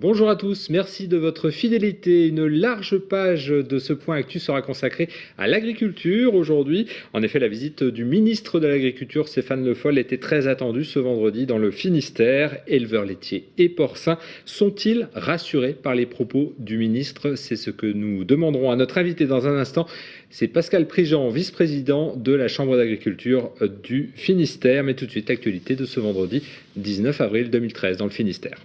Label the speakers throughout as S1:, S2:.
S1: Bonjour à tous, merci de votre fidélité. Une large page de ce point actu sera consacrée à l'agriculture aujourd'hui. En effet, la visite du ministre de l'Agriculture, Stéphane Le Foll, était très attendue ce vendredi dans le Finistère. Éleveurs laitiers et porcins sont-ils rassurés par les propos du ministre? C'est ce que nous demanderons à notre invité dans un instant. C'est Pascal Prigent, vice-président de la Chambre d'agriculture du Finistère. Mais tout de suite, l'actualité de ce vendredi 19 avril 2013 dans le Finistère.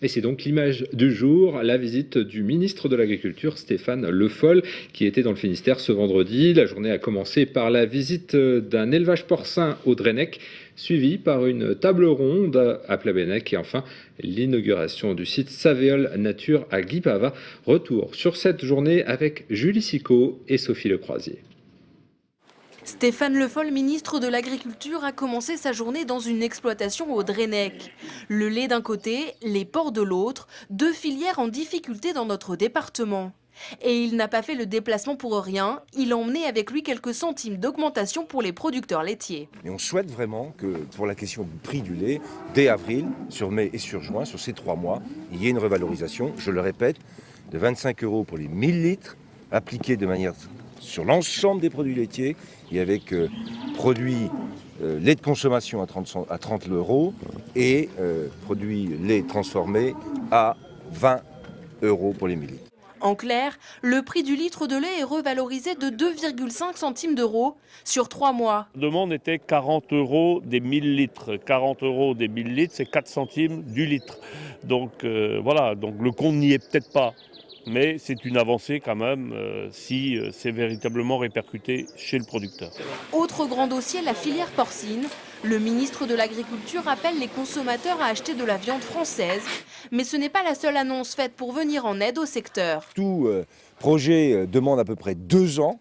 S1: Et c'est donc l'image du jour, la visite du ministre de l'Agriculture, Stéphane Le Foll, qui était dans le Finistère ce vendredi. La journée a commencé par la visite d'un élevage porcin au Drennec, suivie par une table ronde à Plabennec et enfin l'inauguration du site Savéole Nature à Guipava. Retour sur cette journée avec Julie Sicot et Sophie Lecroisier.
S2: Stéphane Le Foll, ministre de l'Agriculture, a commencé sa journée dans une exploitation au Drennec. Le lait d'un côté, les porcs de l'autre, deux filières en difficulté dans notre département. Et il n'a pas fait le déplacement pour rien, il a emmené avec lui quelques centimes d'augmentation pour les producteurs laitiers.
S3: Et on souhaite vraiment que pour la question du prix du lait, dès avril, sur mai et sur juin, sur ces 3 mois, il y ait une revalorisation, je le répète, de 25 € pour les 1000 litres, appliquée de manière sur l'ensemble des produits laitiers, et avec produits lait de consommation à 30 € et produits lait transformés à 20 € pour les 1000 litres.
S2: En clair, le prix du litre de lait est revalorisé de 2,5 centimes d'euros sur 3 mois.
S4: La demande était 40 € des 1000 litres. 40 € des 1000 litres, c'est 4 centimes du litre. Donc voilà, donc le compte n'y est peut-être pas. Mais c'est une avancée quand même si c'est véritablement répercuté chez le producteur.
S2: Autre grand dossier, la filière porcine. Le ministre de l'Agriculture appelle les consommateurs à acheter de la viande française. Mais ce n'est pas la seule annonce faite pour venir en aide au secteur.
S3: Tout projet demande à peu près 2 ans,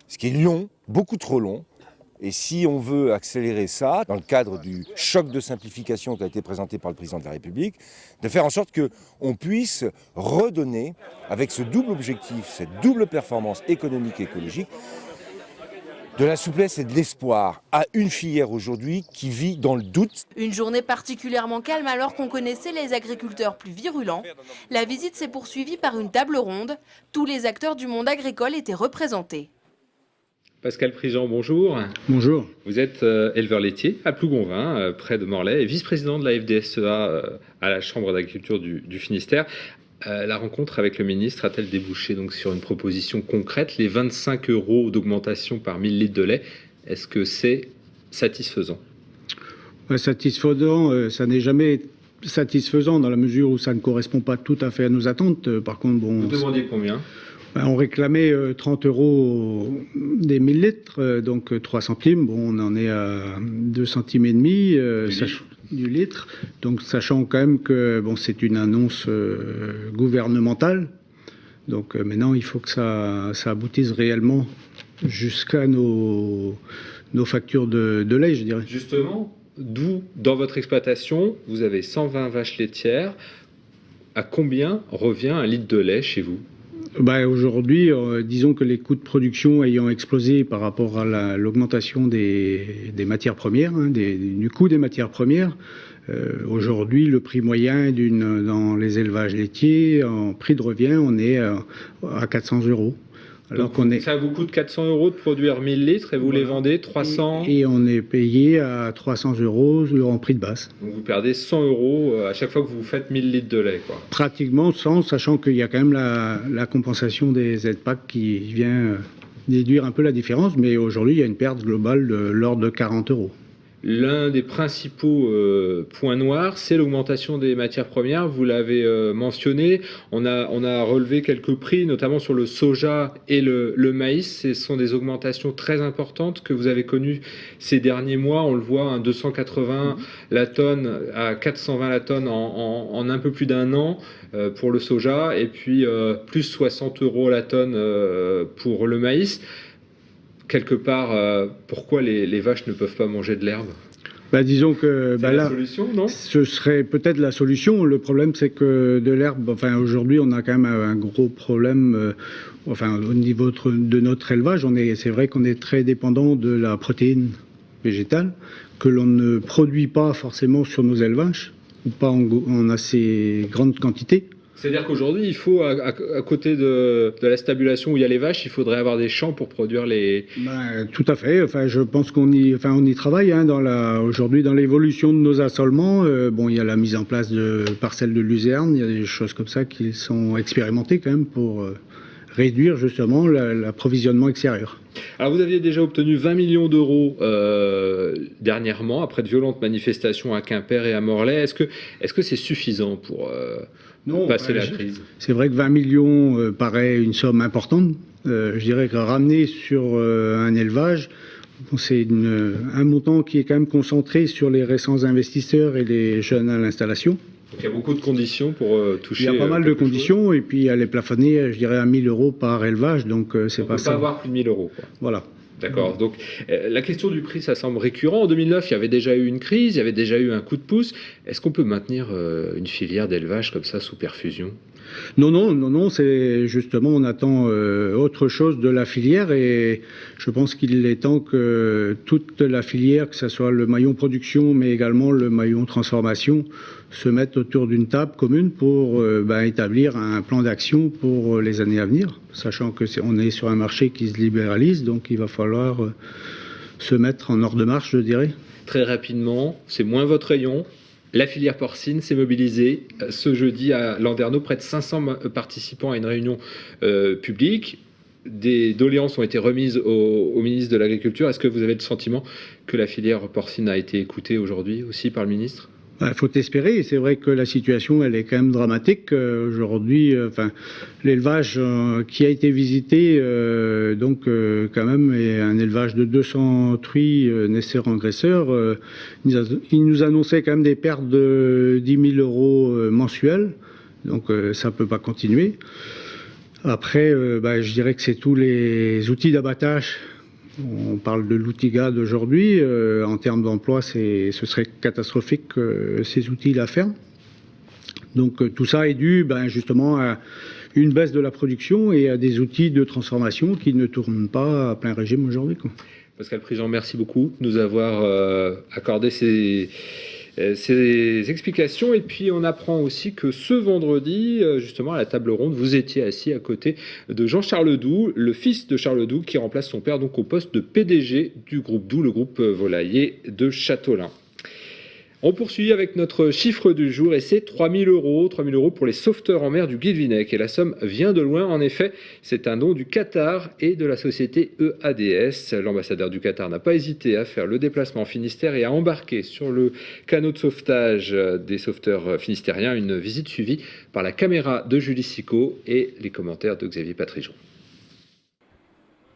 S3: ce qui est long, beaucoup trop long. Et si on veut accélérer ça, dans le cadre du choc de simplification qui a été présenté par le président de la République, de faire en sorte qu'on puisse redonner, avec ce double objectif, cette double performance économique et écologique, de la souplesse et de l'espoir à une filière aujourd'hui qui vit dans le doute.
S2: Une journée particulièrement calme alors qu'on connaissait les agriculteurs plus virulents. La visite s'est poursuivie par une table ronde. Tous les acteurs du monde agricole étaient représentés.
S1: Pascal Prigent, bonjour.
S5: Bonjour.
S1: Vous êtes éleveur laitier à Plougonvin, près de Morlaix, et vice-président de la FDSEA à la Chambre d'agriculture du Finistère. La rencontre avec le ministre a-t-elle débouché donc sur une proposition concrète, les 25 € d'augmentation par 1000 litres de lait? Est-ce que c'est satisfaisant?
S5: Satisfaisant, ça n'est jamais satisfaisant dans la mesure où ça ne correspond pas tout à fait à nos attentes. Par contre, bon.
S1: Vous demandiez combien?
S5: On réclamait 30 € des 1000 litres, donc 3 centimes. Bon, on en est à 2 centimes et demi du litre. Donc, sachant quand même que bon, c'est une annonce gouvernementale. Donc, maintenant, il faut que ça aboutisse réellement jusqu'à nos factures de lait, je dirais.
S1: Justement, d'où, dans votre exploitation, vous avez 120 vaches laitières. À combien revient un litre de lait chez vous?
S5: Aujourd'hui, disons que les coûts de production ayant explosé par rapport à l'augmentation des matières premières, du coût des matières premières, aujourd'hui, le prix moyen dans les élevages laitiers, en prix de revient, on est à 400 €.
S1: Alors ça vous coûte 400 € de produire 1000 litres et vous les vendez 300
S5: et on est payé à 300 € en prix de base.
S1: Donc vous perdez 100 € à chaque fois que vous faites 1000 litres de lait, quoi.
S5: Pratiquement 100, sachant qu'il y a quand même la compensation des aides PAC qui vient déduire un peu la différence, mais aujourd'hui il y a une perte globale de l'ordre de 40 €.
S1: L'un des principaux points noirs, c'est l'augmentation des matières premières. Vous l'avez mentionné. On a relevé quelques prix, notamment sur le soja et le maïs. Ce sont des augmentations très importantes que vous avez connues ces derniers mois. On le voit, 280 la tonne à 420 la tonne en un peu plus d'un an pour le soja, et puis plus 60 € la tonne pour le maïs. Quelque part, pourquoi les vaches ne peuvent pas manger de l'herbe?
S5: Disons que
S1: c'est la solution, non?
S5: Ce serait peut-être la solution. Le problème, c'est que de l'herbe, aujourd'hui, on a quand même un gros problème. Au niveau de notre élevage, c'est vrai qu'on est très dépendant de la protéine végétale que l'on ne produit pas forcément sur nos élevages. ou pas en assez grande quantité.
S1: C'est-à-dire qu'aujourd'hui, il faut, à côté de la stabulation où il y a les vaches, il faudrait avoir des champs pour produire les...
S5: Tout à fait. Enfin, je pense qu'on y travaille hein, aujourd'hui dans l'évolution de nos assolements. Il y a la mise en place de parcelles de luzerne, il y a des choses comme ça qui sont expérimentées quand même pour réduire justement l'approvisionnement extérieur.
S1: Alors vous aviez déjà obtenu 20 millions d'euros dernièrement, après de violentes manifestations à Quimper et à Morlaix. Est-ce que c'est suffisant pour passer la crise?
S5: C'est vrai que 20 millions paraît une somme importante. Je dirais que ramener sur un élevage, c'est un montant qui est quand même concentré sur les récents investisseurs et les jeunes à l'installation.
S1: Donc il y a beaucoup de conditions pour toucher.
S5: Il y a pas mal de conditions et puis elle est plafonnée, je dirais, à 1 000 euros par élevage, donc c'est pas ça.
S1: On peut pas avoir plus de 1 000 euros. Quoi.
S5: Voilà.
S1: D'accord. Donc la question du prix, ça semble récurrent. En 2009, il y avait déjà eu une crise, il y avait déjà eu un coup de pouce. Est-ce qu'on peut maintenir une filière d'élevage comme ça sous perfusion ?
S5: Non, c'est justement, on attend autre chose de la filière et je pense qu'il est temps que toute la filière, que ce soit le maillon production mais également le maillon transformation, se mettent autour d'une table commune pour établir un plan d'action pour les années à venir, sachant qu'on est sur un marché qui se libéralise, donc il va falloir se mettre en ordre de marche, je dirais.
S1: Très rapidement, c'est moins votre rayon. La filière porcine s'est mobilisée ce jeudi à Landerneau, près de 500 participants à une réunion publique. Des doléances ont été remises au ministre de l'Agriculture. Est-ce que vous avez le sentiment que la filière porcine a été écoutée aujourd'hui aussi par le ministre ?
S5: Il faut espérer. C'est vrai que la situation, elle est quand même dramatique. Aujourd'hui, l'élevage qui a été visité, quand même, est un élevage de 200 truies naisseurs engraisseurs. Il nous annonçait quand même des pertes de 10 000 euros mensuels. Donc, ça ne peut pas continuer. Après, je dirais que c'est tous les outils d'abattage. On parle de l'outil-GA d'aujourd'hui. En termes d'emploi, ce serait catastrophique que ces outils-là ferment. Donc tout ça est dû justement à une baisse de la production et à des outils de transformation qui ne tournent pas à plein régime aujourd'hui.
S1: Pascal Prigent, merci beaucoup de nous avoir accordé ces explications. Et puis on apprend aussi que ce vendredi, justement à la table ronde, vous étiez assis à côté de Jean-Charles Doux, le fils de Charles Doux, qui remplace son père donc au poste de PDG du groupe Doux, le groupe volailler de Châteaulin. On poursuit avec notre chiffre du jour et c'est 3 000 euros. 3 000 euros pour les sauveteurs en mer du Guilvinec. Et la somme vient de loin. En effet, c'est un don du Qatar et de la société EADS. L'ambassadeur du Qatar n'a pas hésité à faire le déplacement en Finistère et à embarquer sur le canot de sauvetage des sauveteurs finistériens. Une visite suivie par la caméra de Julie Sicot et les commentaires de Xavier Patrijon.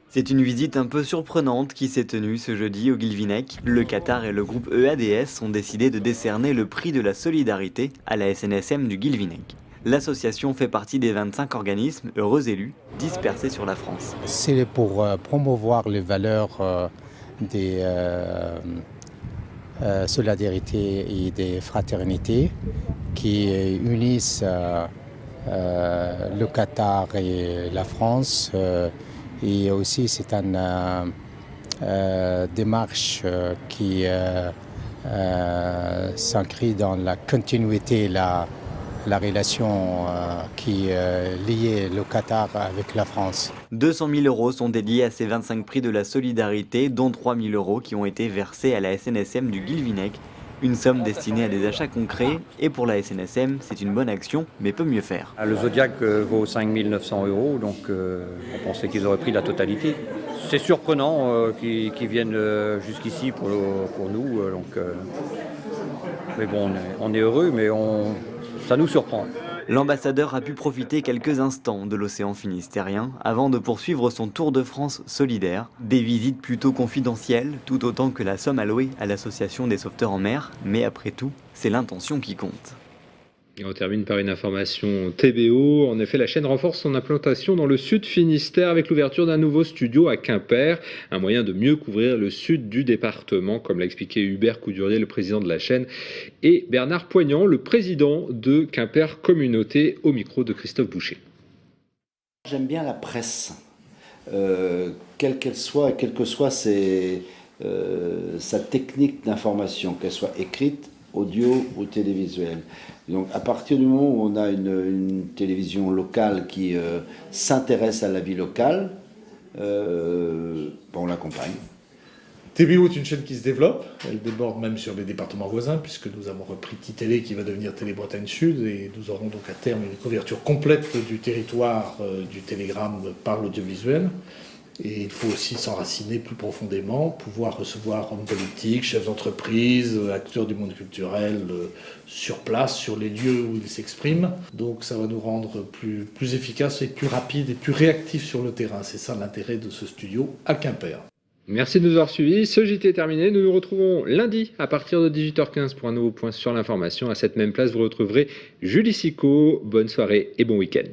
S6: C'est une visite un peu surprenante qui s'est tenue ce jeudi au Guilvinec. Le Qatar et le groupe EADS ont décidé de décerner le prix de la solidarité à la SNSM du Guilvinec. L'association fait partie des 25 organismes heureux élus dispersés sur la France.
S7: C'est pour promouvoir les valeurs des solidarités et des fraternités qui unissent le Qatar et la France. Et aussi, c'est une démarche qui s'inscrit dans la continuité, la relation qui liait le Qatar avec la France.
S6: 200 000 euros sont dédiés à ces 25 prix de la solidarité, dont 3 000 euros qui ont été versés à la SNSM du Guilvinec. Une somme destinée à des achats concrets, et pour la SNSM, c'est une bonne action, mais peut mieux faire.
S8: Le Zodiac vaut 5 900 euros, donc on pensait qu'ils auraient pris la totalité. C'est surprenant qu'ils viennent jusqu'ici pour nous, mais bon, on est heureux, mais ça nous surprend.
S6: L'ambassadeur a pu profiter quelques instants de l'océan finistérien avant de poursuivre son tour de France solidaire. Des visites plutôt confidentielles, tout autant que la somme allouée à l'association des sauveteurs en mer. Mais après tout, c'est l'intention qui compte.
S1: Et on termine par une information TBO. En effet, la chaîne renforce son implantation dans le sud Finistère avec l'ouverture d'un nouveau studio à Quimper. Un moyen de mieux couvrir le sud du département, comme l'a expliqué Hubert Coudurier, le président de la chaîne, et Bernard Poignant, le président de Quimper Communauté, au micro de Christophe Boucher.
S9: J'aime bien la presse, quelle qu'elle soit, quelle que soit sa technique d'information, qu'elle soit écrite audio ou télévisuel. Donc à partir du moment où on a une télévision locale qui s'intéresse à la vie locale, on l'accompagne.
S10: TBO est une chaîne qui se développe, elle déborde même sur les départements voisins, puisque nous avons repris Titélé qui va devenir Télé-Bretagne Sud, et nous aurons donc à terme une couverture complète du territoire du télégramme par l'audiovisuel. Et il faut aussi s'enraciner plus profondément, pouvoir recevoir hommes politiques, chefs d'entreprise, acteurs du monde culturel sur place, sur les lieux où ils s'expriment. Donc ça va nous rendre plus efficaces et plus rapides et plus réactifs sur le terrain. C'est ça l'intérêt de ce studio à Quimper.
S1: Merci de nous avoir suivis. Ce JT est terminé. Nous nous retrouvons lundi à partir de 18h15 pour un nouveau point sur l'information. À cette même place, vous retrouverez Julie Sicot. Bonne soirée et bon week-end.